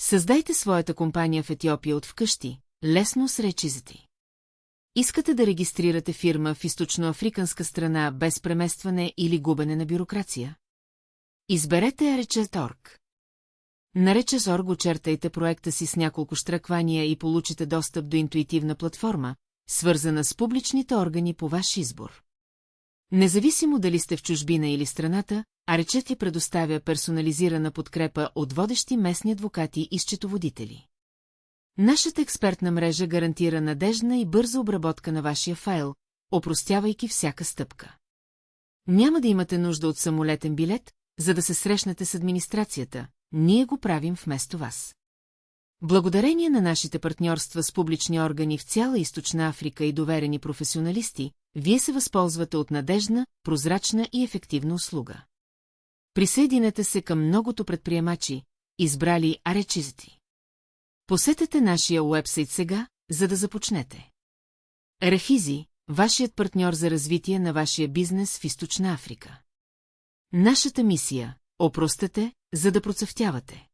Създайте своята компания в Етиопия от вкъщи, лесно с речизите. Искате да регистрирате фирма в източноафриканска страна без преместване или губене на бюрокрация? Изберете Arches.org. На Arches.org очертайте проекта си с няколко щраквания и получите достъп до интуитивна платформа, свързана с публичните органи по ваш избор. Независимо дали сте в чужбина или страната, Arches ви предоставя персонализирана подкрепа от водещи местни адвокати и счетоводители. Нашата експертна мрежа гарантира надеждна и бърза обработка на вашия файл, опростявайки всяка стъпка. Няма да имате нужда от самолетен билет, за да се срещнете с администрацията, ние го правим вместо вас. Благодарение на нашите партньорства с публични органи в цяла Източна Африка и доверени професионалисти, вие се възползвате от надеждна, прозрачна и ефективна услуга. Присъединете се към многото предприемачи, избрали Arches. Посетете нашия уебсайт сега, за да започнете. Рахизи, вашият партньор за развитие на вашия бизнес в Източна Африка. Нашата мисия – опростете, за да процъфтявате.